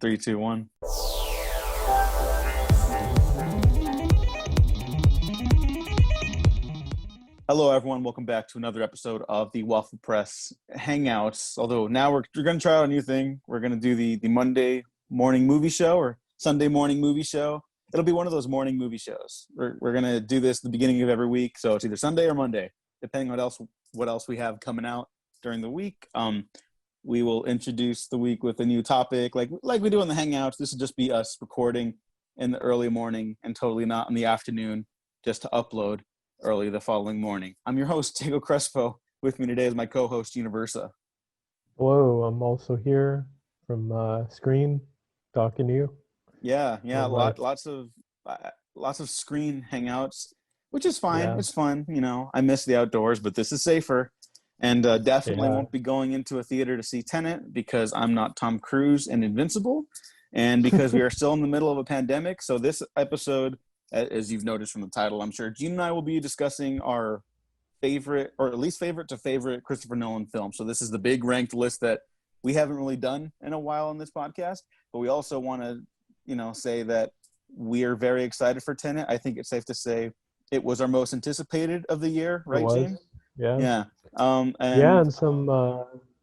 Three, two, one. Hello, everyone. Welcome back to another episode of the Waffle Press Hangouts. Although now we're going to try out a new thing. We're going to do the Monday morning movie show or Sunday morning movie show. It'll be one of those morning movie shows. We're going to do this at the beginning of every week. So it's either Sunday or Monday, depending on what else we have coming out during the week. We will introduce the week with a new topic like we do in the Hangouts. This will just be us recording in the early morning and totally not in the afternoon just to upload early the following morning. I'm your host, Diego Crespo. With me today is my co-host, Universa. Hello, I'm also here from Screen talking to you. Yeah, Like, lots of screen hangouts, which is fine. yeah, It's fun, I miss the outdoors, but this is safer, and definitely yeah. won't be going into a theater to see Tenet because I'm not Tom Cruise and Invincible, and because we are still in the middle of a pandemic. So this episode, as you've noticed from the title, I'm sure Gene and I will be discussing our favorite, or at least favorite to favorite, Christopher Nolan film. So this is the big ranked list that we haven't really done in a while on this podcast, but we also want to, say that we are very excited for Tenet. I think it's safe to say it was our most anticipated of the year, It right, Gene? was, yeah, Yeah. yeah, And and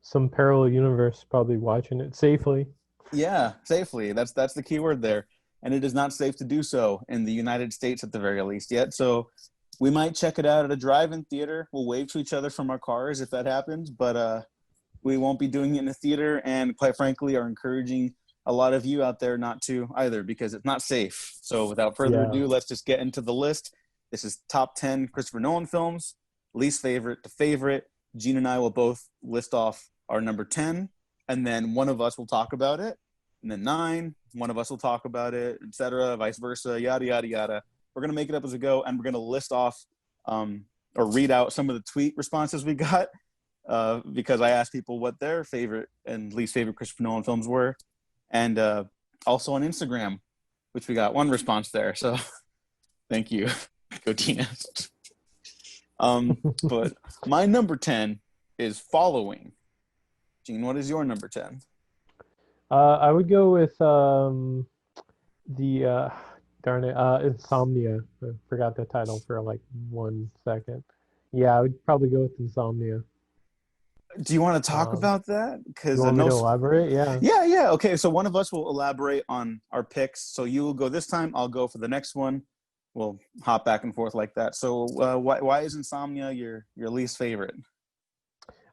some parallel universe probably watching it safely. yeah, safely. That's the key word there. And it is not safe to do so in the United States at the very least yet. So we might check it out at a drive-in theater. We'll wave to each other from our cars if that happens, but we won't be doing it in a theater, and quite frankly are encouraging a lot of you out there not to either because it's not safe. So without further Yeah, ado, let's just get into the list. This is top 10 Christopher Nolan films, least favorite to favorite. Gene and I will both list off our number 10, and then one of us will talk about it. And then 9, one of us will talk about it, etc., vice versa, yada, yada, yada. We're going to make it up as we go, and we're going to list off or read out some of the tweet responses we got because I asked people what their favorite and least favorite Christopher Nolan films were. And also on Instagram, which we got one response there. So thank you, go Tina. But my number 10 is Following. Gene, what is your number 10? I would go with the darn it, Insomnia. I forgot the title for like 1 second. Yeah, I would probably go with Insomnia. Do you want to talk Um, about that? you Because want me no. to elaborate? Yeah. Yeah. Okay, so one of us will elaborate on our picks. So you will go this time. I'll go for the next one. We'll hop back and forth like that. So why is Insomnia your least favorite?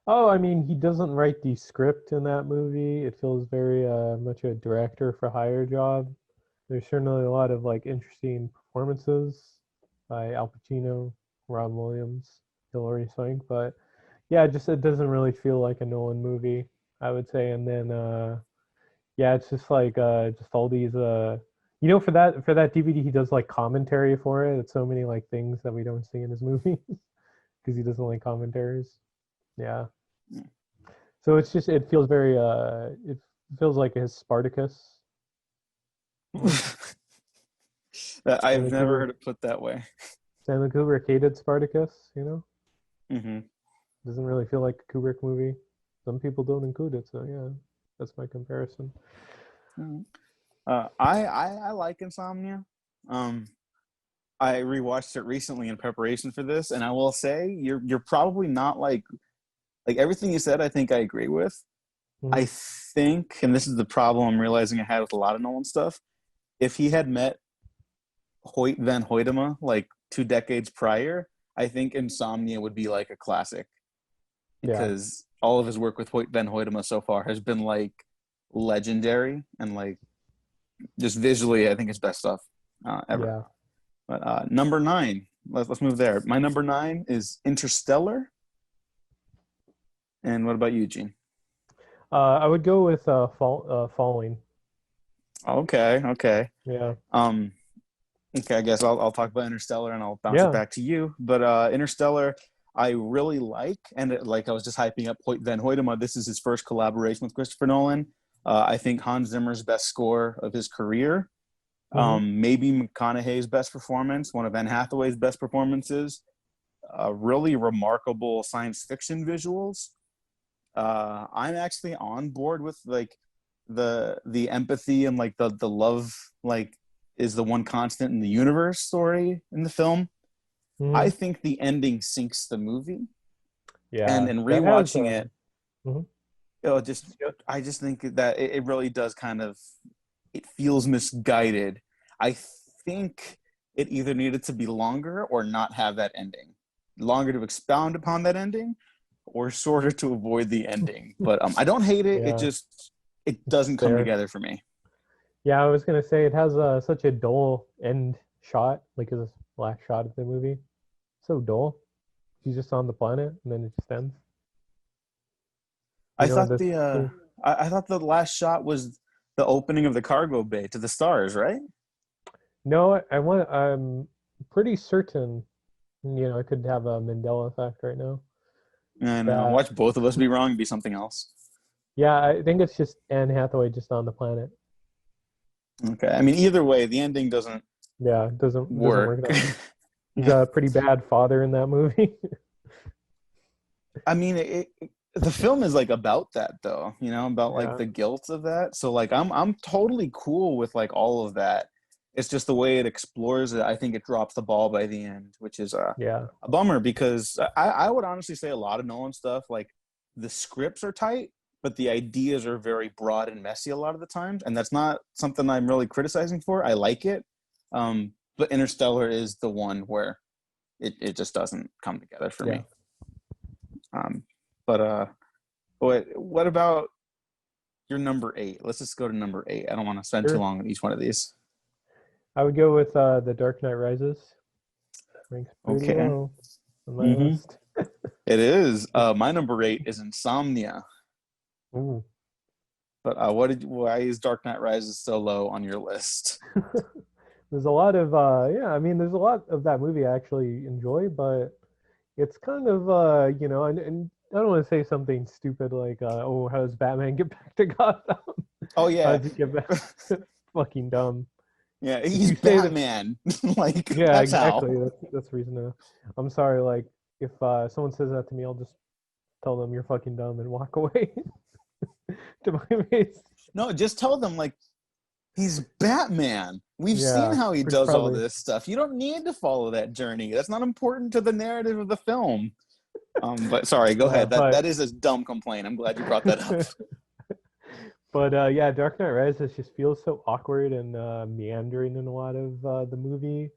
Oh, I mean, he doesn't write the script in that movie. It feels very much a director for hire job. There's certainly a lot of like interesting performances by Al Pacino, Ron Williams, Hilary Swank, but yeah, just it doesn't really feel like a Nolan movie, I would say. And then yeah, it's just like just all these for that DVD he does like commentary for it. It's so many like things that we don't see in his movies because he doesn't like commentaries. Yeah. So it's just it feels very it feels like his Spartacus. Like I've Stanley never Kubrick heard it put that way. Stanley Kubrick hated Spartacus, Mm-hmm. Doesn't really feel like a Kubrick movie. Some people don't include it, so yeah, that's my comparison. I like Insomnia. Um, I rewatched it recently in preparation for this, and I will say you're probably not like everything you said. I think I agree with. I Mm-hmm. think, and this is the problem I'm realizing I had with a lot of Nolan stuff. If he had met Hoyt van Hoytema like 2 decades prior, I think Insomnia would be like a classic Yeah, because all of his work with Hoyt van Hoytema so far has been like legendary and like just visually, I think his best stuff ever. yeah. But number 9, let's move there. My number 9 is Interstellar. And what about you, Gene? I would go with Falling. Okay. Yeah, Um, okay, I guess I'll talk about Interstellar and I'll bounce it yeah. back to you. But Interstellar, I really like, and like I was just hyping up Hoyt van Hoytema. This is his first collaboration with Christopher Nolan. I think Hans Zimmer's best score of his career. Mm-hmm. Maybe McConaughey's best performance, one of Anne Hathaway's best performances. Really remarkable science fiction visuals. I'm actually on board with like the empathy and like the love like is the one constant in the universe story in the film. I Mhm. think the ending sinks the movie, and Yeah, in that has rewatching it, mhm. just Yep. I just think that it really does kind of it feels misguided. I think it either needed to be longer or not have that ending, longer to expound upon that ending, or shorter to avoid the ending. But I don't hate it. It Yeah, just it it's doesn't just come there. together for me. Yeah, I was gonna say it has such a dull end shot, like this last shot of the movie. So dull. He's just on the planet, and then it just ends. You I know, thought that's I thought the last shot was the opening of the cargo bay to the stars, right? no. I'm pretty certain. You know, I could have a Mandela effect right now. I know. That Watch both of us be wrong, be something else. yeah, I think it's just Anne Hathaway just on the planet. Okay. I mean, either way, the ending doesn't Yeah, it doesn't work work. that way. He's Yeah. a pretty bad father in that movie. I mean, the film is like about that though, about like Yeah, the guilt of that. So like I'm totally cool with like all of that. It's just the way it explores it. I think it drops the ball by the end, which is yeah, a bummer because I would honestly say a lot of Nolan stuff, like the scripts are tight, but the ideas are very broad and messy a lot of the times. And that's not something I'm really criticizing for. I like it. But Interstellar is the one where it just doesn't come together for yeah. me. Um, but what about your number eight? Let's just go to number eight. I don't want to spend too Sure. long on each one of these. I would go with The Dark Knight Rises. Ranks pretty Okay. low on my Mm-hmm. list. It is. My number eight is Insomnia. Ooh. But why is Dark Knight Rises so low on your list? There's a lot of yeah, I mean there's a lot of that movie I actually enjoy, but it's kind of you know, and I don't want to say something stupid like oh, how does Batman get back to Gotham? Oh How yeah. does he get back? Fucking dumb. Yeah, If he's you say that, Batman. Like yeah, that's how. exactly. That's the reason to. I'm sorry. Like if someone says that to me, I'll just tell them you're fucking dumb and walk away to my face. No, just tell them like he's Batman. We've seen Yeah, how he it's does all probably this stuff. You don't need to follow that journey. That's not important to the narrative of the film. But sorry, go yeah, ahead. That but is a dumb complaint. I'm glad you brought that up. but yeah, Dark Knight Rises just feels so awkward and meandering in a lot of the movie.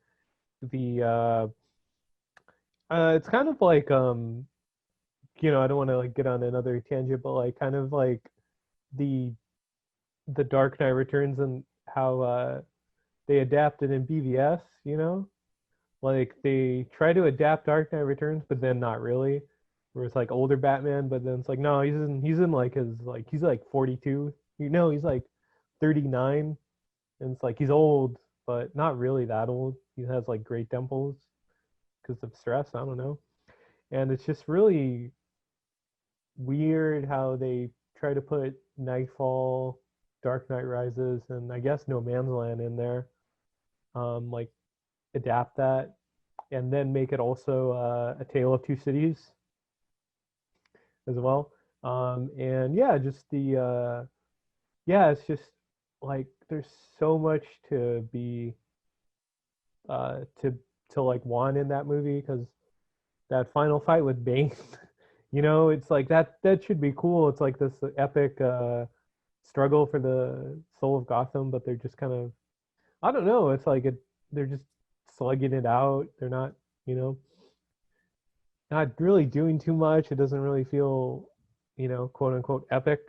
The it's kind of like you know, I don't want to like get on another tangent, but like kind of like the the Dark Knight Returns and how they adapted in BVS, you know? Like they try to adapt Dark Knight Returns, but then not really. Where it's like older Batman, but then it's like no, he's in like his like he's like 42. You know, he's like 39, and it's like he's old, but not really that old. He has like great dimples because of stress. I don't know, and it's just really weird how they try to put Nightfall, Dark Knight Rises, and I guess No Man's Land in there. Like adapt that and then make it also a Tale of Two Cities as well. And yeah, just the yeah, it's just like there's so much to be uh, to to like want in that movie because that final fight with Bane, you know, it's like that should be cool. It's like this epic struggle for the soul of Gotham, but they're just kind of I don't know. It's like they're just slugging it out. They're not, you know, not really doing too much. It doesn't really feel, you know, quote unquote epic.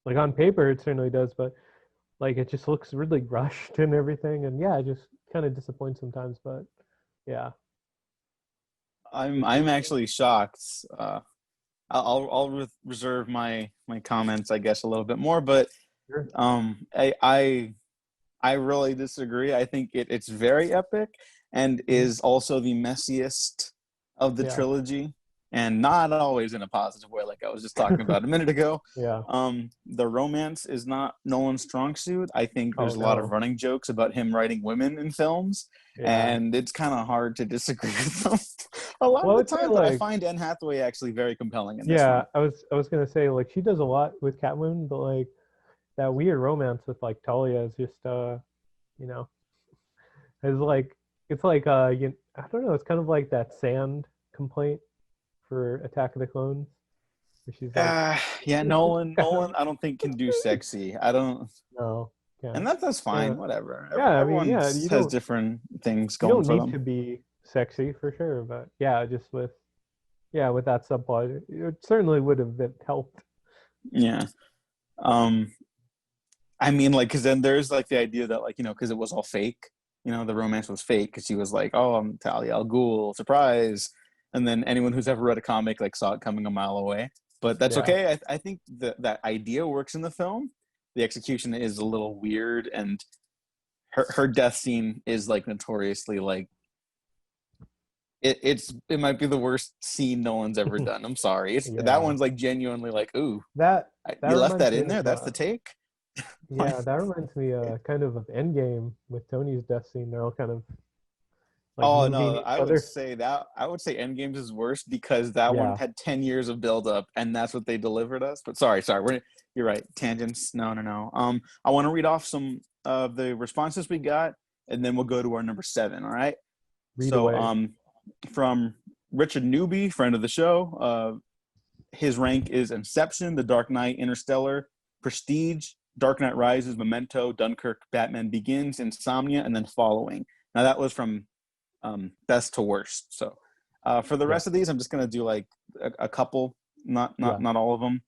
Like on paper, it certainly does, but like it just looks really rushed and everything. And yeah, it just kind of disappoints sometimes. But yeah, I'm actually shocked. I'll reserve my comments, I guess, a little bit more, but sure. I really disagree. I think it's very epic and Mhm. is also the messiest of the Yeah, trilogy, and not always in a positive way, like I was just talking about a minute ago. yeah. The romance is not Nolan's strong suit. I think Oh there's a lot of no. running jokes about him writing women in films, Yeah. and it's kind of hard to disagree with them a lot Well, of I the would say time. But I like find Anne Hathaway actually very compelling in this yeah, one. I was gonna say like she does a lot with Catwoman, but like that weird romance with like Talia is just you know, is like it's like I don't know, it's kind of like that sand complaint for Attack of the Clones, where she's like, Yeah, Nolan, I don't think can do sexy. I don't, no, yeah, and that's yeah, fine. Whatever. yeah. I mean, Everyone yeah, has different things you going don't for need them. to be sexy for sure, but yeah, just with with that subplot, it certainly would have been helped. Yeah. Um, I mean, like, because then there's like the idea that, like, because it was all fake. The romance was fake because she was like, "Oh, I'm Talia al Ghul, surprise!" And then anyone who's ever read a comic like saw it coming a mile away. But that's Yeah, okay. I think that idea works in the film. The execution is a little weird, and her death scene is like notoriously like it might be the worst scene Nolan's ever done. I'm sorry. It's that yeah. one's like genuinely like, ooh, That that you left reminds that me in of there. That's the take. yeah, that reminds me kind of Endgame with Tony's death scene. They're all kind of like Oh moving no, each other. I would say Endgames is worse because that one Yeah, had 10 years of buildup and that's what they delivered us. But sorry, you're right. Tangents. No, no, no. I want to read off some of the responses we got, and then we'll go to our number 7. All right. read So away. from Richard Newby, friend of the show, his rank is Inception, The Dark Knight, Interstellar, Prestige, Dark Knight Rises, Memento, Dunkirk, Batman Begins, Insomnia, and then Following. Now that was from best to worst. So for the Yeah, rest of these, I'm just gonna do like a couple, not yeah. not not all of them.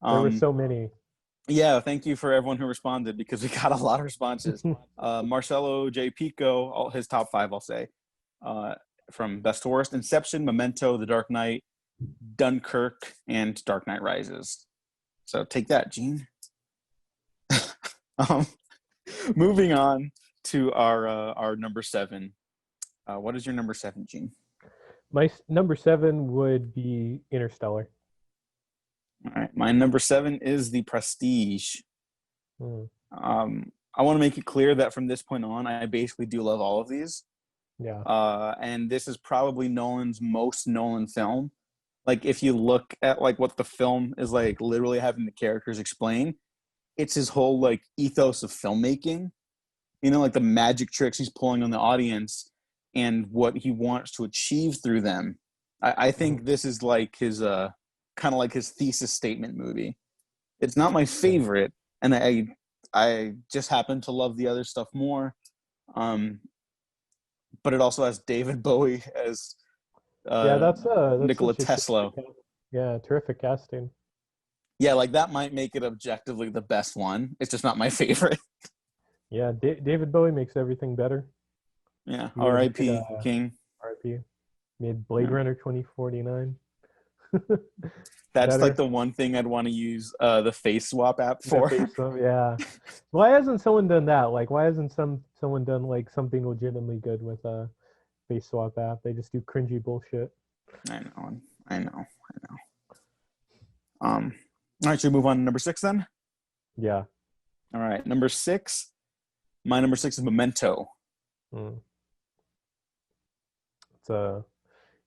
There were Um, so many. yeah, thank you for everyone who responded because we got a lot of responses. Marcelo J. Pico, all his top 5, I'll say, uh, from best to worst: Inception, Memento, The Dark Knight, Dunkirk, and Dark Knight Rises. So take that, Gene. um, moving on to our number 7. What is your number 7, Gene? My number 7 would be Interstellar. All right, my number 7 is The Prestige. Mm, I want to make it clear that from this point on, I basically do love all of these. yeah, And this is probably Nolan's most Nolan film. Like, if you look at like what the film is like, literally having the characters explain, it's his whole like ethos of filmmaking. Like the magic tricks he's pulling on the audience and what he wants to achieve through them. I mhm, think this is like his kind of like his thesis statement movie. It's not my yeah. favorite, and I just happen to love the other stuff more. Um, but it also has David Bowie as Yeah, uh, that's Nikola such a Tesla. yeah, terrific casting. Yeah, like that might make it objectively the best one. It's just not my favorite. Yeah, David Bowie makes everything better. Yeah, He did R.I.P. King. RP, made Blade Yeah. Runner 2049. That's like Better. the one thing I'd want to use the face swap app The for. face of yeah. Why hasn't someone done that? Like, why hasn't someone done like something legitimately good with a face swap app? They just do cringy bullshit. I know, I know, I know. All right, should we move on to number 6 then? Yeah. All right, number 6. My number 6 is Memento. Mm. It's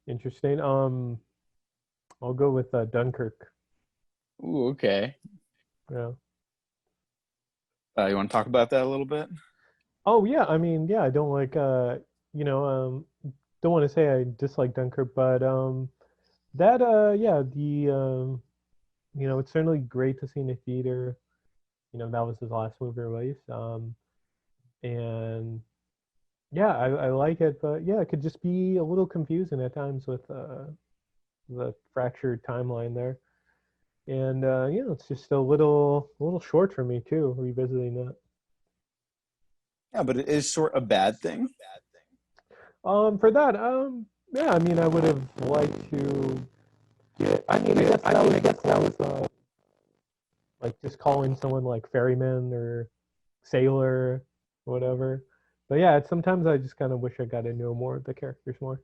interesting. I'll go with Dunkirk. Ooh, okay. Yeah. You want to talk about that a little bit? Oh yeah. I mean, yeah. I don't like you know don't want to say I dislike Dunkirk, but that yeah the it's certainly great to see in the theater. That was his last movie release. And yeah, I like it, but yeah, it could just be a little confusing at times with the fractured timeline there. And it's just a little short for me too, revisiting that. Yeah, but it is short a bad thing. For that, yeah, I mean, I would have liked to get. I guess that was like just calling someone like ferryman or sailor, whatever. But yeah, sometimes I just kind of wish I got to know more of the characters more.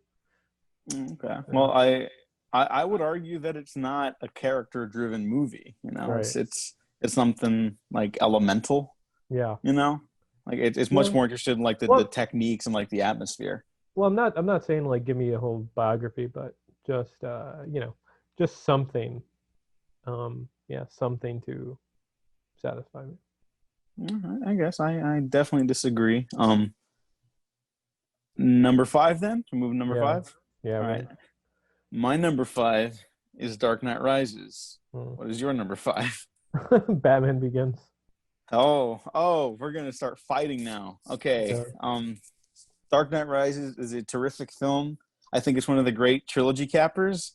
Okay. Yeah. Well, I would argue that it's not a character driven movie. Right. It's something like elemental. Yeah. You know, like it's much Yeah. more interested in like the Well, techniques and like the atmosphere. well, I'm not saying like give me a whole biography, but just just something. Yeah, something to satisfy me. I guess I definitely disagree. Number five then. We're moving number Yeah, five. yeah, All right. right. My number five is Dark Knight Rises. Hmm. What is your number five? Batman Begins. Oh, we're gonna start fighting now. Okay. Yeah, Dark Knight Rises is a terrific film. I think it's one of the great trilogy cappers.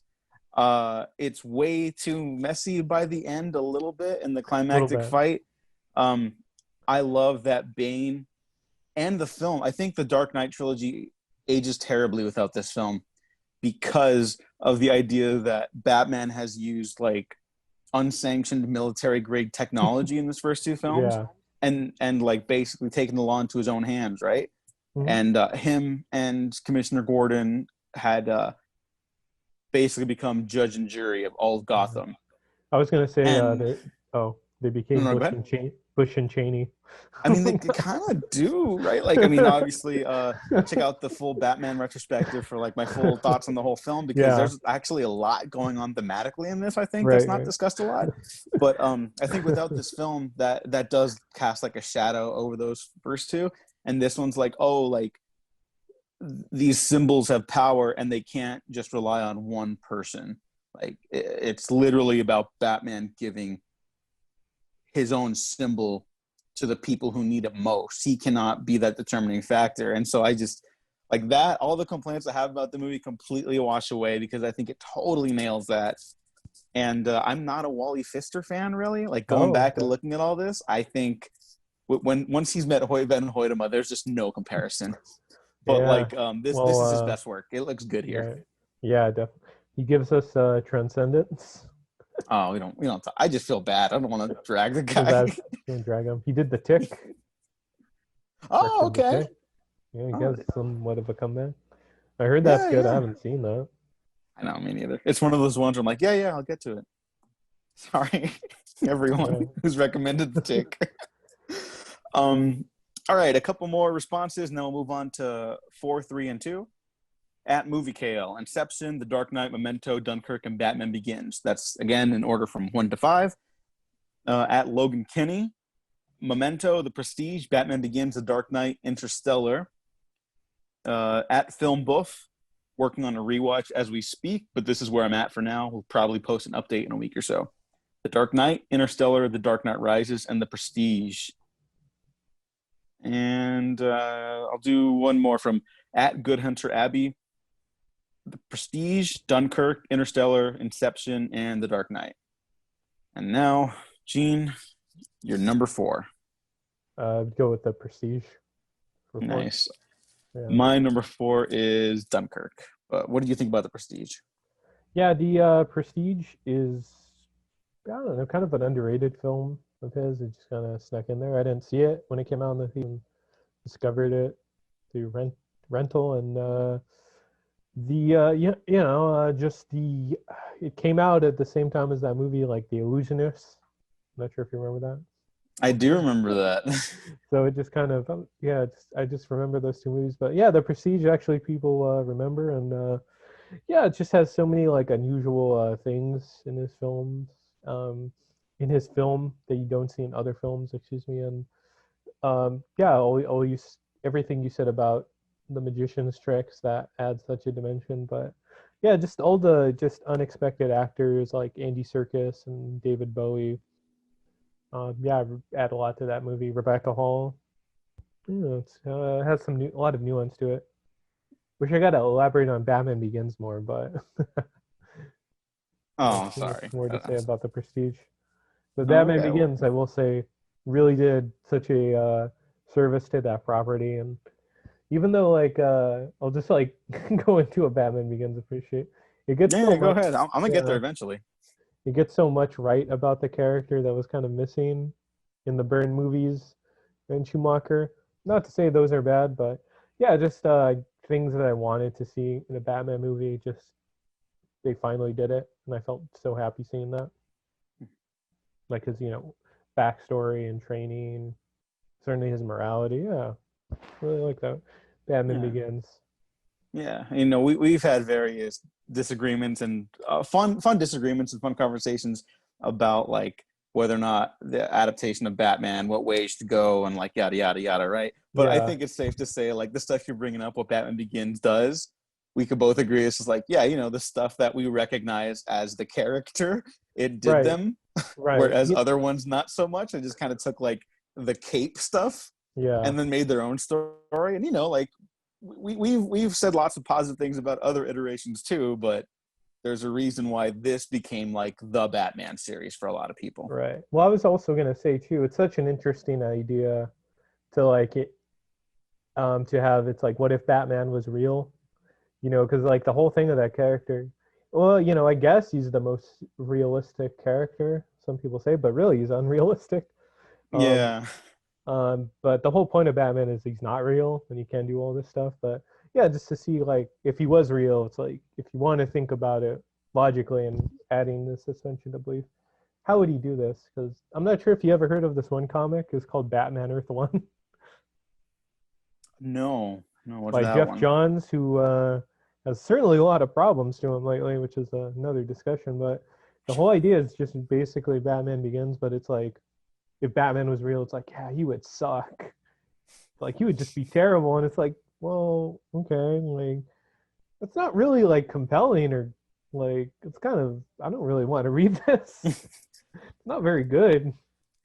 It's way too messy by the end, a little bit in the a little climactic bit. fight. Um, I love that Bane and the film. I think the Dark Knight trilogy ages terribly without this film because of the idea that Batman has used like unsanctioned military grade technology in his first two films, Yeah. and like basically taking the law into his own hands, right? Hmm. And him and Commissioner Gordon had basically become judge and jury of all of Gotham. I was gonna say And they no, became no, go ahead. Bush and Cheney. I mean, they kind of do, right? Like, I mean, obviously, check out the full Batman retrospective for like my full thoughts on the whole film because Yeah, there's actually a lot going on thematically in this. I think that's right, not right. discussed a lot, but I think without this film, that does cast like a shadow over those first two, and this one's like, oh, like these symbols have power and they can't just rely on one person. Like, it's literally about Batman giving his own symbol to the people who need it most. He cannot be that determining factor. And so I just like that. All the complaints I have about the movie completely wash away because I think it totally nails that. And I'm not a Wally Pfister fan, really. Like going Oh, back and okay. looking at all this, I think when once he's met Hoy Van Hoytema, there's just no comparison. But Yeah. like this Well, is his best work. It looks good here. right. Yeah, definitely. He gives us Transcendence. Oh, we don't. I just feel bad. I don't want to drag the Feel guy. bad for drag him. He did the Tick. Oh, Directed the okay. Tick. Yeah, he Oh, gets somewhat of a comeback. I heard that's yeah, good. I yeah. haven't seen that. I know, me neither. It's one of those ones where I'm like, yeah, I'll get to it. Sorry, everyone Yeah. who's recommended the tick. um, all right, a couple more responses, and then we'll move on to 4, 3, and 2. At Movie KL, Inception, The Dark Knight, Memento, Dunkirk, and Batman Begins. That's again in order from 1 to 5. At Logan Kinney, Memento, The Prestige, Batman Begins, The Dark Knight, Interstellar. At Film Buff, working on a rewatch as we speak, but this is where I'm at for now. We'll probably post an update in a week or so. The Dark Knight, Interstellar, The Dark Knight Rises, and The Prestige. And I'll do one more from at Good Hunter Abbey. The Prestige, Dunkirk, Interstellar, Inception, and The Dark Knight. And now, Gene, you're number 4. Go with the Prestige for 4. Nice. Yeah. My number 4 is Dunkirk. What do you think about The Prestige? Yeah, the Prestige is, I don't know, kind of an underrated film of his. It just kind of snuck in there. I didn't see it when it came out in the theater. Discovered it through rental, and just the it came out at the same time as that movie, like The Illusionist. I'm not sure if you remember that. I do remember that. So it just kind of I just remember those two movies. But yeah, The Prestige actually people remember, and yeah, it just has so many like unusual things in his films. In his film that you don't see in other films. Excuse me, and yeah, all you everything you said about the magician's tricks that adds such a dimension. But yeah, just all the just unexpected actors like Andy Serkis and David Bowie. Yeah, add a lot to that movie. Rebecca Hall. It's has a lot of nuance to it. Wish I got to elaborate on Batman Begins more, but Oh, too much sorry. more to say about the Prestige. But Oh, Batman okay. Well, Begins, I will say, really did such a service to that property. And even though, like, I'll just like go into a Batman Begins appreciate. It gets so yeah, go much, ahead. I'm gonna get there yeah, eventually. it gets so much right about the character that was kind of missing in the Byrne movies and Schumacher. Not to say those are bad, but yeah, just things that I wanted to see in a Batman movie. Just they finally did it, and I felt so happy seeing that. Like his, backstory and training, certainly his morality. Yeah, really like that. Batman Yeah, Begins. yeah. We've had various disagreements and fun disagreements and fun conversations about like whether or not the adaptation of Batman, what ways to go, and like yada yada yada, right? But I Yeah, think it's safe to say like the stuff you're bringing up, what Batman Begins does, we could both agree it's just like, yeah, the stuff that we recognize as the character, it did right, them, right. whereas other ones not so much. They just kind of took like the cape stuff Yeah, and then made their own story. And like we've said lots of positive things about other iterations too, but there's a reason why this became like the Batman series for a lot of people. right. Well, I was also gonna say too, it's such an interesting idea to like it, to have. It's like, what if Batman was real? Because like the whole thing of that character. Well, I guess he's the most realistic character. Some people say, but really he's unrealistic. Um, Yeah. but the whole point of Batman is he's not real and he can do all this stuff. But yeah, just to see like if he was real, it's like if you want to think about it logically and adding the suspension of belief, how would he do this? Because I'm not sure if you ever heard of this one comic. It's called Batman Earth One No. What's by that Jeff one? Johns, who has certainly a lot of problems to him lately, which is another discussion. But the whole idea is just basically Batman Begins, but it's like if Batman was real, it's like, yeah, he would suck. Like he would just be terrible. And it's like, well, okay, like it's not really like compelling or like it's kind of I don't really want to read this. It's not very good.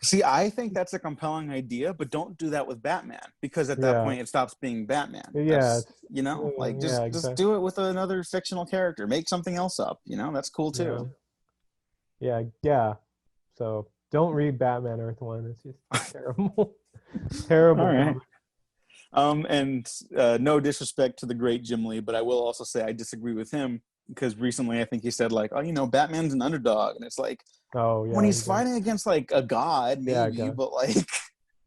See, I think that's a compelling idea, but don't do that with Batman because at that Yeah. point it stops being Batman. Yeah, That's it's like yeah, just exactly. do it with another fictional character. Make something else up. That's cool Yeah. too. Yeah, yeah. So don't read Batman Earth One. It's just terrible. All Terrible right. comic. And no disrespect to the great Jim Lee, but I will also say I disagree with him because recently I think he said like, oh, Batman's an underdog, and it's like Oh when yeah, he's fighting against like a god, yeah, maybe, God. but like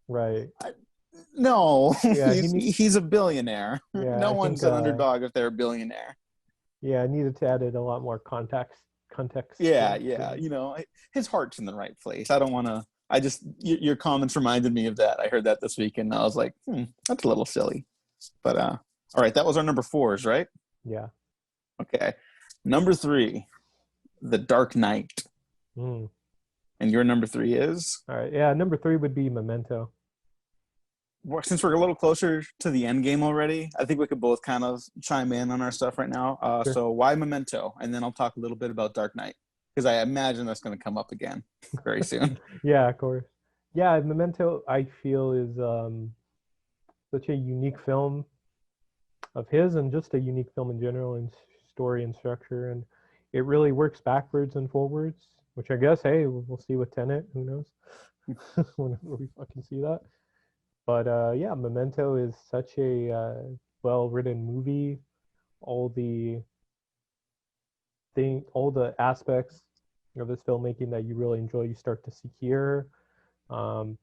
Right. I, no, Yeah, he's a billionaire. yeah, No I think one's an underdog if they're a billionaire. yeah, I needed to add it a lot more context to Yeah, it. yeah. His heart's in the right place. I don't want to. I just your comments reminded me of that. I heard that this week, and I was like, that's a little silly. But all right, that was our number fours, right? Yeah. Okay, number three, The Dark Knight, Mm. and your number three is. All right. Yeah, number three would be Memento. Since we're a little closer to the end game already, I think we could both kind of chime in on our stuff right now. Sure. So why Memento, and then I'll talk a little bit about Dark Knight because I imagine that's going to come up again very soon. Yeah, of course. Yeah, Memento I feel is such a unique film of his and just a unique film in general in story and structure, and it really works backwards and forwards, which I guess hey, we'll see with Tenet, who knows. Whenever we fucking see that. But yeah, Memento is such a well-written movie. All the all the aspects of this filmmaking that you really enjoy, you start to see here, um,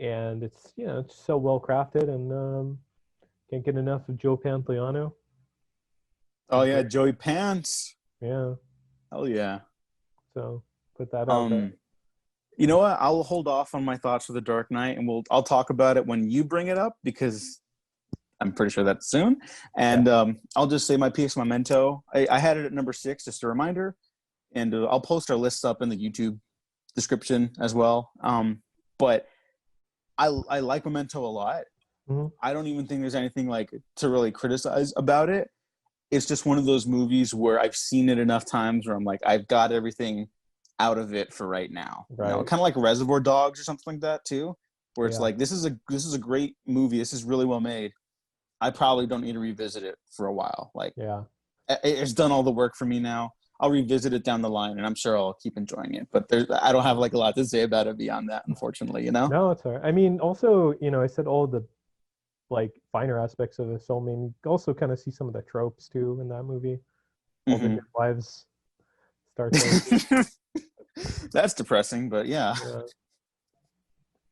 and it's it's so well crafted, and can't get enough of Joe Pantoliano. Oh He's yeah, great. Joey Pants. Yeah, Hell yeah. so put that out there. Um, you know what? I'll hold off on my thoughts for The Dark Knight, and I'll talk about it when you bring it up because I'm pretty sure that's soon. Yeah, And I'll just say my piece, Memento. I had it at number 6, just a reminder, and I'll post our lists up in the YouTube description as well. But I like Memento a lot. mm-hmm. I don't even think there's anything like to really criticize about it. It's just one of those movies where I've seen it enough times where I'm like, I've got everything out of it for right now. Right. Kind of like Reservoir Dogs or something like that too, where it's Yeah, like this is a great movie. This is really well made. I probably don't need to revisit it for a while. Like yeah. it's done all the work for me now. I'll revisit it down the line, and I'm sure I'll keep enjoying it. But I don't have like a lot to say about it beyond that, unfortunately. No, it's all right. I mean, also, I said all the like finer aspects of the film. I mean, you also kind of see some of the tropes too in that movie. All the Mm-hmm. good wives start there. That's depressing, but yeah, Yeah,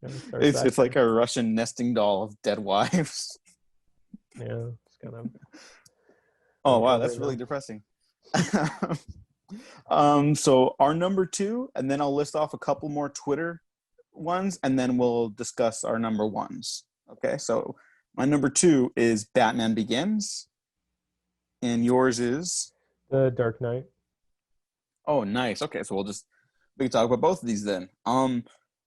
yeah, starts it's acting. like a Russian nesting doll of dead wives. Yeah, it's kind of Oh don't wow, go that's there really now. depressing. So our number two, and then I'll list off a couple more Twitter ones, and then we'll discuss our number ones. Okay, so my number two is Batman Begins, and yours is. The Dark Knight. Oh, nice. Okay, so we'll just We can talk about both of these then.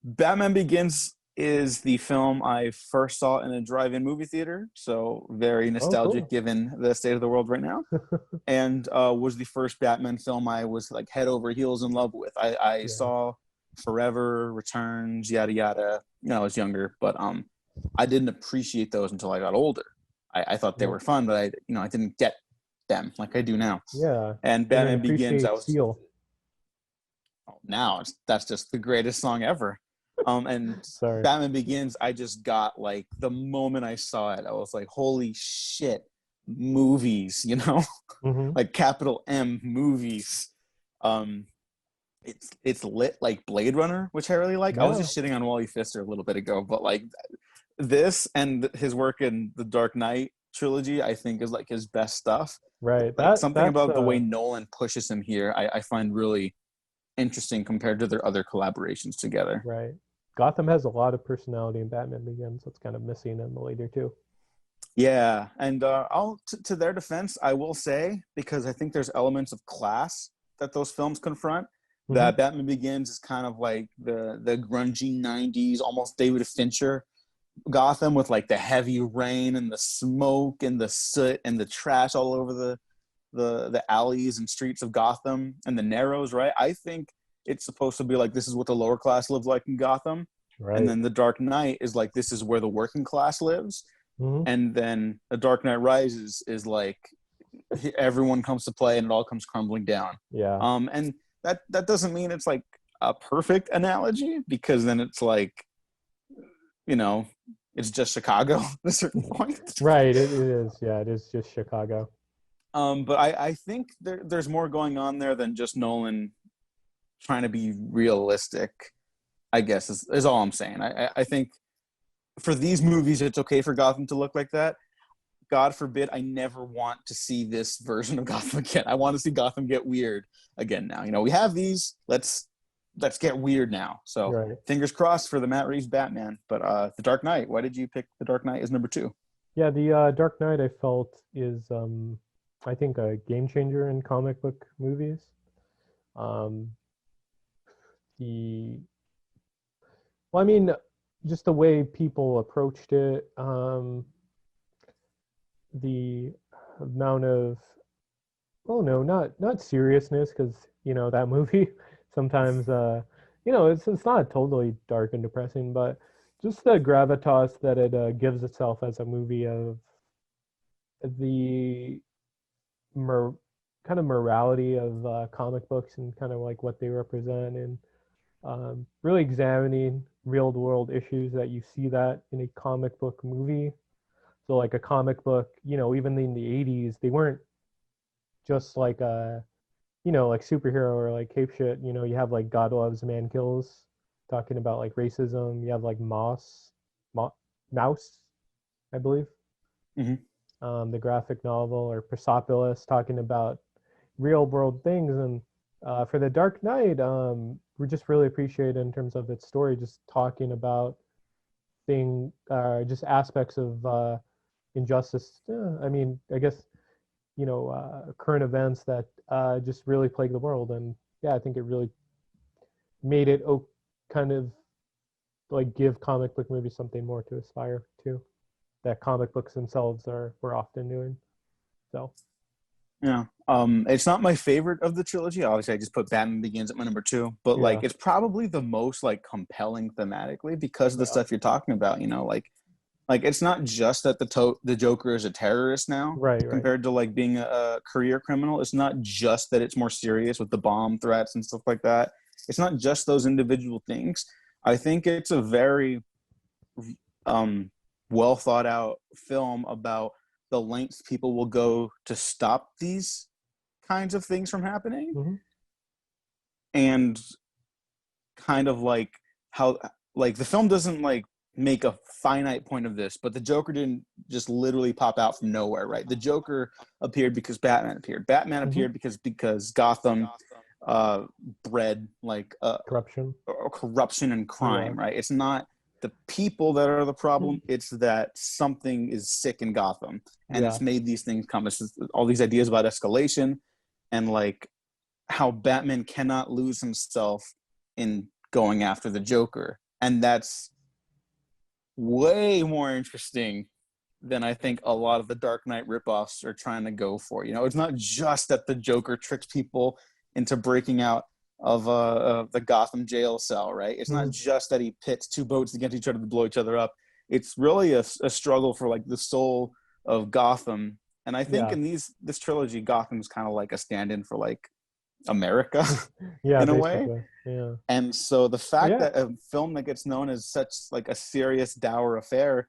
Batman Begins is the film I first saw in a drive-in movie theater, so very Oh, nostalgic cool. given the state of the world right now. And was the first Batman film I was like head over heels in love with. I Yeah. saw Forever, Returns, yada yada. You know, I was younger, but I didn't appreciate those until I got older. I thought they Yeah. were fun, but I didn't get them like I do now. Yeah. And Didn't Batman Begins, I appreciate was Seal. now that's just the greatest song ever. And Sorry. Batman Begins, I just got like the moment I saw it, I was like, holy shit, movies, Hmm. like capital M movies. Um, it's lit like Blade Runner, which I really like. I was Yeah. just shitting on Wally Pfister a little bit ago, but like this and his work in the Dark Knight trilogy, I think is like his best stuff. Right. Like That something that's about the way Nolan pushes him here, I find really interesting compared to their other collaborations together. right. Gotham has a lot of personality in Batman Begins. That's kind of missing in the later two. Yeah, and to their defense, I will say because I think there's elements of class that those films confront. Hmm. That Batman Begins is kind of like the grungy '90s, almost David Fincher Gotham with like the heavy rain and the smoke and the soot and the trash all over the alleys and streets of Gotham and the Narrows. Right? I think it's supposed to be like this is what the lower class lives like in Gotham, and Right. then the Dark Knight is like this is where the working class lives, Hmm. and then the Dark Knight Rises is like everyone comes to play and it all comes crumbling down. Yeah. And that doesn't mean it's like a perfect analogy because then it's like you know it's just Chicago at a certain point. Right. It is. Yeah. It is just Chicago. But I think there's more going on there than just Nolan trying to be realistic. I guess is all I'm saying. I think for these movies, it's okay for Gotham to look like that. God forbid, I never want to see this version of Gotham again. I want to see Gotham get weird again now. We have these. Let's get weird now. So Right. fingers crossed for the Matt Reeves Batman. But The Dark Knight. Why did you pick The Dark Knight as number two? Yeah. The Dark Knight I felt is I think a game changer in comic book movies. Um, the well, I mean, just the way people approached it, the amount of oh no, not seriousness, because that movie sometimes it's not totally dark and depressing, but just the gravitas that it gives itself as a movie of the mor- kind of morality of comic books and kind of like what they represent, and really examining real world issues that you see that in a comic book movie. So like a comic book, even in the 80s, they weren't just like a like superhero or like cape shit. You have like God Loves Man Kills talking about like racism. You have like Mouse, I believe, Mm-hmm. the graphic novel, or Persepolis talking about real world things. And for the Dark Knight, we just really appreciate it in terms of its story, just talking about just aspects of injustice. I mean, I guess current events that just really plague the world. And yeah, I think it really made it kind of like give comic book movies something more to aspire to that comic books themselves were often doing. So Yeah. It's not my favorite of the trilogy. Obviously, I just put Batman Begins at my number two, but like yeah, it's probably the most like compelling thematically because of the yeah, stuff you're talking about. Like it's not just that the Joker is a terrorist now right, right. compared to like being a career criminal. It's not just that it's more serious with the bomb threats and stuff like that. It's not just those individual things. I think it's a very um, well thought out film about the lengths people will go to stop these kinds of things from happening Hmm. and kind of like how like the film doesn't like make a finite point of this, but the Joker didn't just literally pop out from nowhere, right? The Joker appeared because Batman appeared. Batman Hmm. appeared because Gotham uh bred like Corruption. corruption and Yeah. crime, right? It's not the people that are the problem, it's that something is sick in Gotham and Yeah. it's made these things come. It's just all these ideas about escalation and like how Batman cannot lose himself in going after the Joker. And that's way more interesting than I think a lot of the Dark Knight ripoffs are trying to go for. You know, it's not just that the Joker tricks people into breaking out of the Gotham jail cell, right? It's not just that he pits two boats against each other to blow each other up. It's really a struggle for like the soul of Gotham. And I think in this trilogy, Gotham's kind of like a stand-in for like America Yeah, in a way. basically. Yeah. And so the fact that a film that gets known as such like a serious, dour affair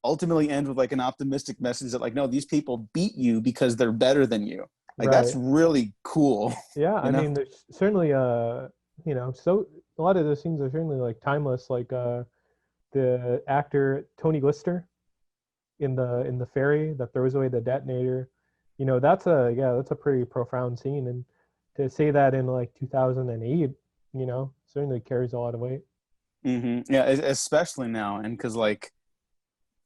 ultimately ends with like an optimistic message that like, no, these people beat you because they're better than you. Like that's really cool. Yeah, I mean, there's certainly you know, so a lot of those scenes are certainly like timeless. Like the actor Tony Lister in the ferry that throws away the detonator. You know, that's a pretty profound scene, and to say that in like 2008, you know, certainly carries a lot of weight. Mm-hmm. Yeah, especially now, and because like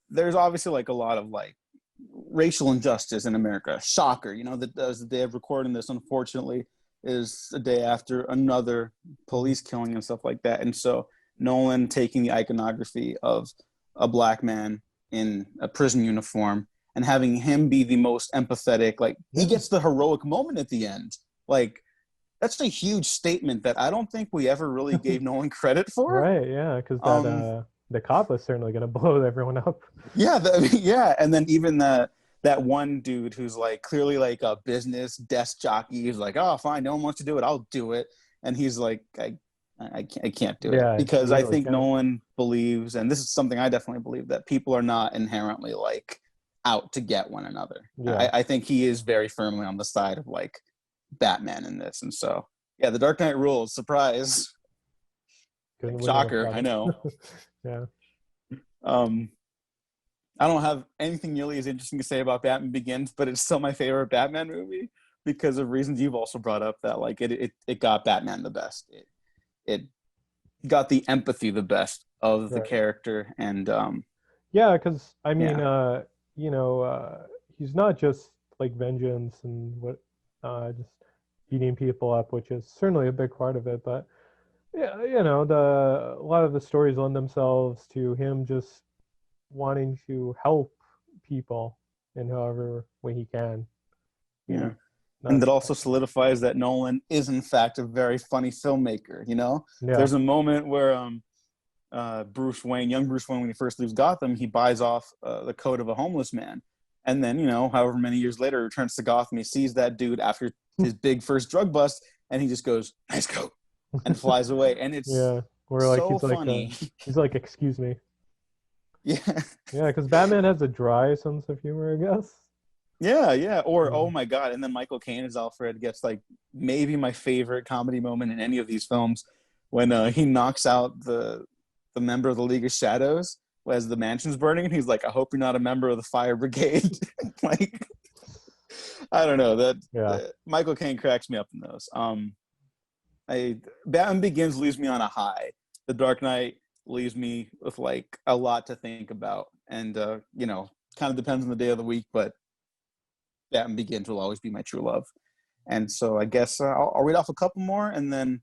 there's obviously like a lot of like racial injustice in America. Shocker, you know, that the day of recording this, unfortunately, is a day after another police killing and stuff like that. And so Nolan taking the iconography of a black man in a prison uniform and having him be the most empathetic, like he gets the heroic moment at the end. Like that's a huge statement that I don't think we ever really gave Nolan credit for. Right, yeah, because that the cop is certainly going to blow everyone up. Yeah, and then even that one dude who's like clearly like a business desk jockey. He's like, oh, fine, no one wants to do it, I'll do it. And he's like, I can't do it because I think Nolan believes, and this is something I definitely believe, that people are not inherently like out to get one another. Yeah. I think he is very firmly on the side of like Batman in this, and so yeah, the Dark Knight rules. Surprise, like, shocker. I know. Yeah. I don't have anything nearly as interesting to say about Batman Begins, but it's still my favorite Batman movie because of reasons you've also brought up, that like it got Batman the best. It got the empathy the best of the character, and yeah, because I mean, you know, he's not just like vengeance and what just beating people up, which is certainly a big part of it, but yeah, you know, a lot of the stories lend themselves to him just wanting to help people in however way he can. Yeah. And that also solidifies that Nolan is in fact a very funny filmmaker. You know, there's a moment where young Bruce Wayne, when he first leaves Gotham, he buys off the coat of a homeless man, and then, you know, however many years later, returns to Gotham. He sees that dude after his big first drug bust, and he just goes, "Nice coat," and flies away. And it's or like so funny. He's like, "Excuse me." Yeah. Yeah, because Batman has a dry sense of humor, I guess. Yeah. Or oh my god, and then Michael Caine as Alfred gets like maybe my favorite comedy moment in any of these films, when he knocks out the member of the League of Shadows as the mansion's burning, and he's like, "I hope you're not a member of the fire brigade." Like, I don't know, that Michael Caine cracks me up in those. Batman Begins leaves me on a high. The Dark Knight leaves me with like a lot to think about, and you know, kind of depends on the day of the week, but Batman Begins will always be my true love. And so I guess I'll read off a couple more, and then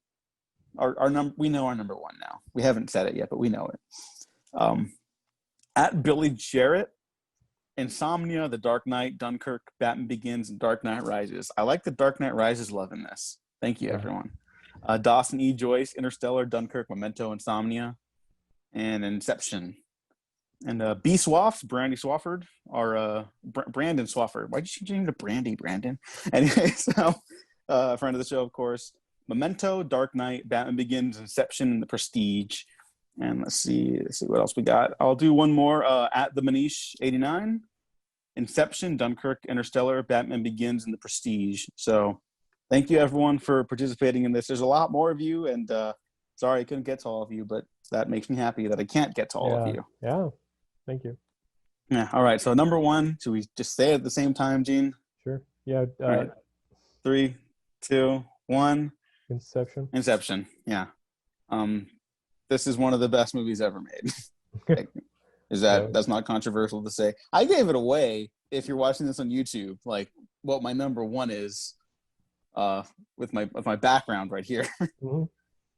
our number, we know our number one now. We haven't said it yet, but we know it. At Billy Jarrett, Insomnia, The Dark Knight, Dunkirk, Batman Begins, and Dark Knight Rises. I like the Dark Knight Rises love in this. Thank you, everyone. Dawson E. Joyce, Interstellar, Dunkirk, Memento, Insomnia, and Inception. And B. Swaff, Brandy Swafford, or Brandon Swafford. Why'd you change your name to Brandy, Brandon? Anyway, so friend of the show, of course. Memento, Dark Knight, Batman Begins, Inception, and The Prestige. And let's see what else we got. I'll do one more. At the Manish 89, Inception, Dunkirk, Interstellar, Batman Begins, and The Prestige. So thank you, everyone, for participating in this. There's a lot more of you, and sorry I couldn't get to all of you, but that makes me happy that I can't get to all of you. Yeah, thank you. Yeah, all right. So number one, should we just say it at the same time, Gene? Sure. Yeah. All right. 3, 2, 1. Inception. Yeah. This is one of the best movies ever made. That's not controversial to say. I gave it away. If you're watching this on YouTube, like what my number one is, with my background right here. Mm-hmm.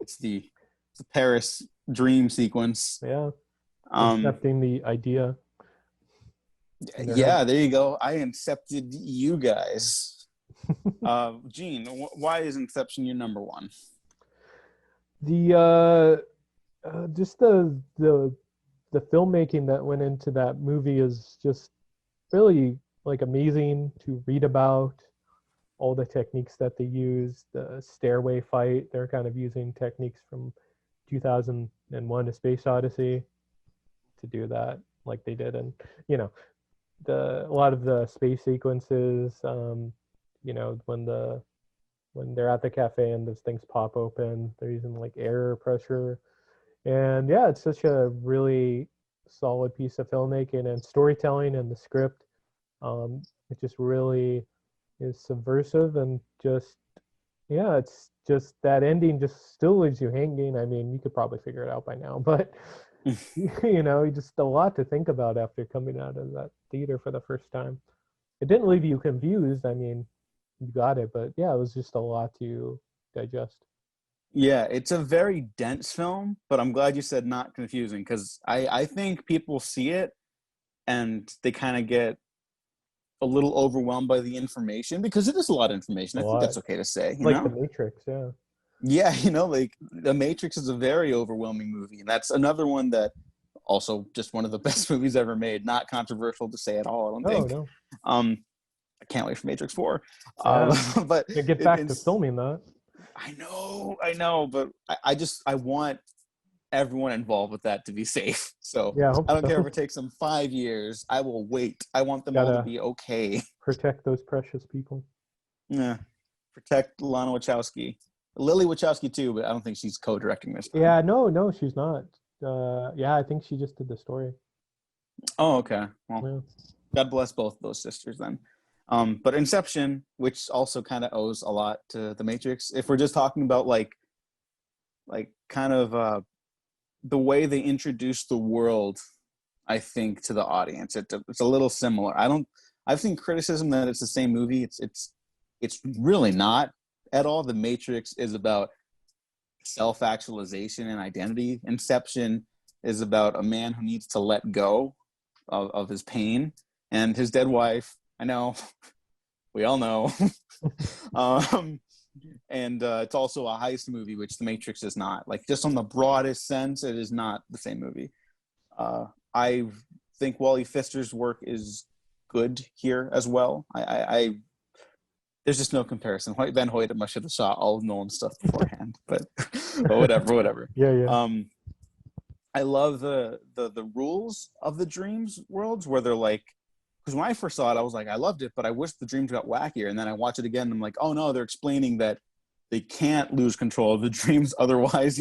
It's the the Paris dream sequence. Yeah, Um, accepting the idea in their head. yeah, there you go. I incepted you guys. Gene, why is Inception your number one? The just the filmmaking that went into that movie is just really like amazing to read about. All the techniques that they use, the stairway fight, they're kind of using techniques from 2001: A Space Odyssey to do that, like they did, and you know, a lot of the space sequences. When they're at the cafe and those things pop open, they're using like air pressure, and yeah, it's such a really solid piece of filmmaking and storytelling, and the script. It just really is subversive and just yeah, it's just that ending just still leaves you hanging. I mean, you could probably figure it out by now, but just a lot to think about after coming out of that theater for the first time. It didn't leave you confused. I mean, you got it, but yeah, it was just a lot to digest. Yeah, it's a very dense film, but I'm glad you said not confusing because I think people see it and they kind of get a little overwhelmed by the information because it is a lot of information. A I think lot. that's okay to say, Like the Matrix, yeah. Yeah, like The Matrix is a very overwhelming movie, and that's another one that also just one of the best movies ever made. Not controversial to say at all, I don't Oh think. no. I can't wait for Matrix 4. Yeah. But Yeah, get back to filming that. I know, but I want everyone involved with that to be safe. So Yeah, I hope I don't care if so. it takes them 5 years. I will wait. I want them all to Gotta be okay. protect those precious people. Yeah, protect Lana Wachowski, Lily Wachowski too, but I don't think she's co-directing this time. Yeah, no, she's not. Yeah, I think she just did the story. Oh, okay. Well, Yeah. God bless both those sisters then. But Inception, which also kind of owes a lot to The Matrix, if we're just talking about like kind of the way they introduce the world, I think to the audience, it's a little similar. I've seen criticism that it's the same movie. It's really not at all. The Matrix is about self-actualization and identity. Inception is about a man who needs to let go of his pain and his dead wife. I know, we all know. um, and it's also a heist movie, which The Matrix is not. Like, just on the broadest sense, it is not the same movie. I think Wally Pfister's work is good here as well. I there's just no comparison. Van Hoyt should have shot all of Nolan's stuff beforehand, but whatever. Yeah, yeah. I love the rules of the dreams worlds where they're like, because when I first saw it, I was like, I loved it, but I wish the dreams got wackier. And then I watch it again, and I'm like, oh no, they're explaining that they can't lose control of the dreams, otherwise,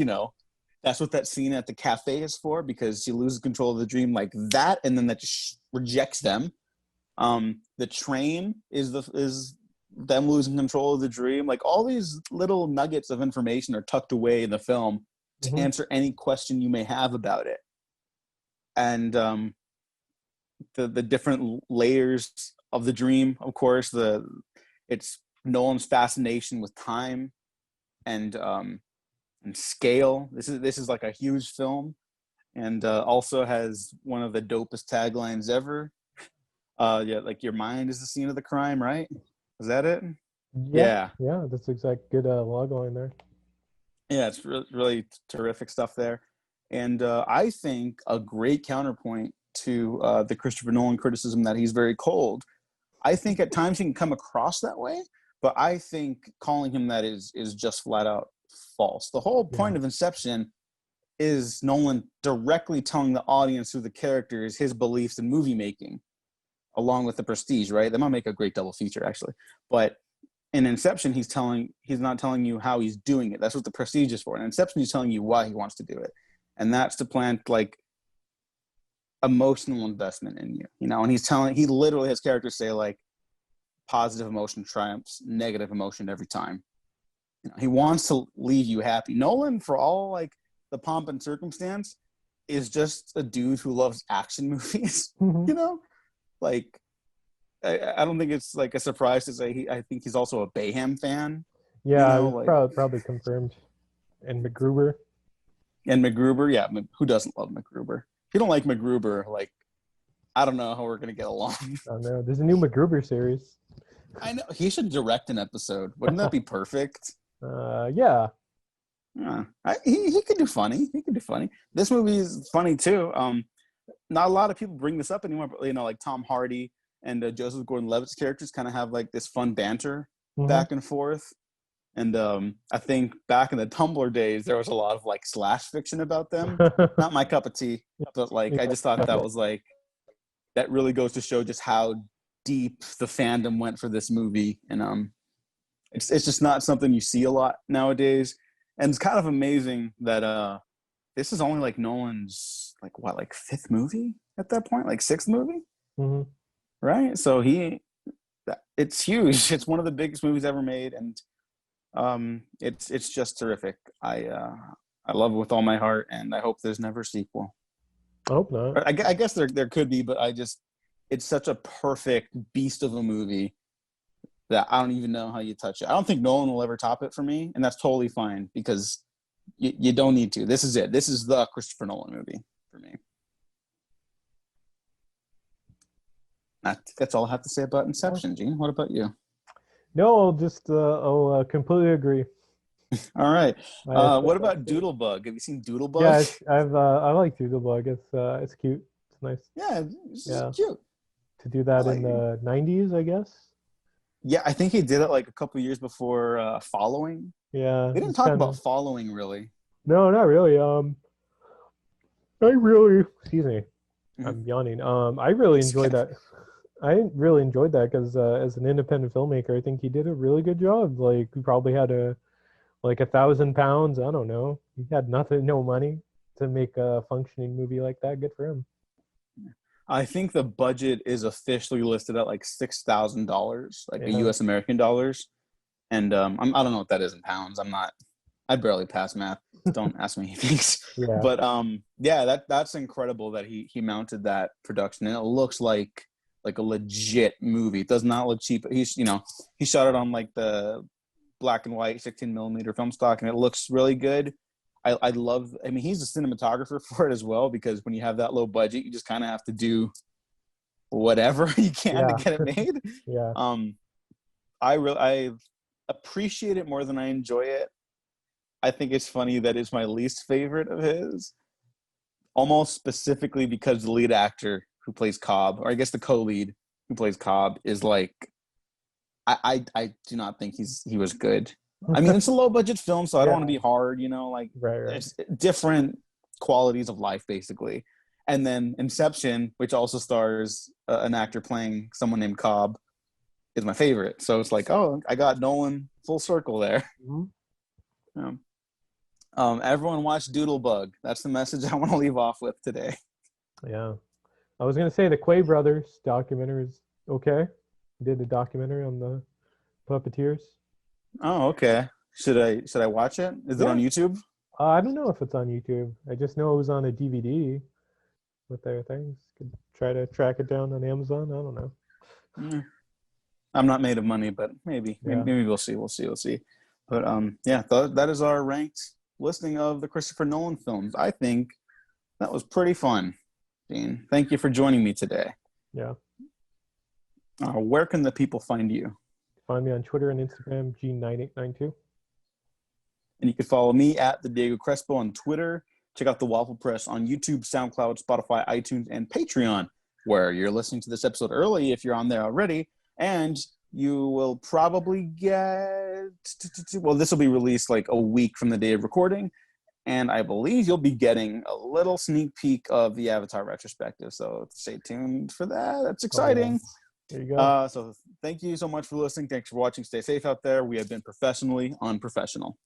that's what that scene at the cafe is for, because she loses control of the dream like that, and then that just rejects them. The train is them losing control of the dream. Like, all these little nuggets of information are tucked away in the film to Mm-hmm. answer any question you may have about it. And the different layers of the dream, of course, it's Nolan's fascination with time and scale. This is like a huge film, and also has one of the dopest taglines ever. Yeah, like, your mind is the scene of the crime, right? Is that it? Yeah, Yeah. yeah, that's exact good logo in there. Yeah, it's really terrific stuff there. And I think a great counterpoint to the Christopher Nolan criticism that he's very cold. I think at times he can come across that way, but I think calling him that is just flat out false. The whole Yeah. point of Inception is Nolan directly telling the audience through the characters his beliefs in movie making, along with The Prestige, right? That might make a great double feature, actually. But in Inception, he's not telling you how he's doing it. That's what The Prestige is for. In Inception, he's telling you why he wants to do it, and that's to plant like emotional investment in you, And he literally has characters say like, positive emotion triumphs negative emotion every time. He wants to leave you happy. Nolan, for all like the pomp and circumstance, is just a dude who loves action movies. Mm-hmm. Like, I don't think it's like a surprise to say I think he's also a Bayhem fan. Yeah, it was Like, probably confirmed. And MacGruber. And MacGruber, yeah, who doesn't love MacGruber? If you don't like MacGruber, like I don't know how we're gonna get along. I know. There's a new MacGruber series. I know he should direct an episode. Wouldn't that be perfect? Yeah. Yeah, he could do funny. He could do funny. This movie is funny too. Not a lot of people bring this up anymore, but like Tom Hardy and Joseph Gordon-Levitt's characters kind of have like this fun banter Mm-hmm. back and forth. And I think back in the Tumblr days, there was a lot of like slash fiction about them. Not my cup of tea, but like I just thought that was like that really goes to show just how deep the fandom went for this movie. And it's just not something you see a lot nowadays. And it's kind of amazing that this is only like Nolan's like fifth movie at that point, like sixth movie, Mm-hmm. right? So it's huge. It's one of the biggest movies ever made, and it's just terrific. I love it with all my heart, and I hope there's never a sequel. I hope not. I guess there could be, but it's such a perfect beast of a movie that I don't even know how you touch it. I don't think Nolan will ever top it for me, and that's totally fine because you don't need to. This is it. This is the Christopher Nolan movie for me. I think that's all I have to say about Inception, Gene. What about you? No, I'll completely agree. All right. I What about Doodlebug? Have you seen Yeah, Doodlebug? I like Doodlebug. It's cute. It's nice. Yeah, it's Yeah, cute. to do I that like in it. the '90s, I guess. Yeah, I think he did it like a couple years before Following. Yeah, We didn't it's talk kind about of Following really. no, not really. I really excuse me. Mhm. I'm yawning. I really It's enjoyed okay. that. I really enjoyed that because as an independent filmmaker, I think he did a really good job. Like he probably had like £1,000. I don't know. He had nothing, no money to make a functioning movie like that. Good for him. I think the budget is officially listed at like $6,000, like a Yeah, U.S. American dollars, and I don't know what that is in pounds. I barely pass math. Don't ask me things. yeah, But yeah, that's incredible that he mounted that production, and it looks like a legit movie. It does not look cheap. He shot it on like the black and white 16 millimeter film stock, and it looks really good. I love. I mean, he's a cinematographer for it as well because when you have that low budget, you just kind of have to do whatever you can to yeah, get it made. yeah. Um, I appreciate it more than I enjoy it. I think it's funny that it's my least favorite of his, almost specifically because the lead actor who plays Cobb, or I guess the co-lead who plays Cobb, is like I do not think he was good. I mean, it's a low budget film, so I don't Yeah, want to be hard, like right, right. there's different qualities of life basically. And then Inception, which also stars an actor playing someone named Cobb, is my favorite. So it's like, oh, I got Nolan full circle there. Mhm. Um, Everyone watch Doodlebug. That's the message I want to leave off with today. Yeah. I was gonna say the Quay brothers documentary is okay. Did a documentary on the puppeteers. Oh, okay. Should I watch it? Is it on Yeah. YouTube? I don't know if it's on YouTube. I just know it was on a DVD with their things. Could try to track it down on Amazon. I don't know. Mm, I'm not made of money, but Yeah. maybe we'll see. We'll see. We'll see. But yeah, that is our ranked listing of the Christopher Nolan films. I think that was pretty fun, Dean. Thank you for joining me today. Yeah. Where can the people find you? Find me on Twitter and Instagram, G9892. And you can follow me at the Diego Crespo on Twitter. Check out the Waffle Press on YouTube, SoundCloud, Spotify, iTunes, and Patreon, where you're listening to this episode early if you're on there already. And you will probably get, well, this will be released like a week from the day of recording. And I believe you'll be getting a little sneak peek of the Avatar retrospective. So stay tuned for that. That's Oh, yeah. exciting. There you go. So thank you so much for listening. Thanks for watching. Stay safe out there. We have been professionally unprofessional.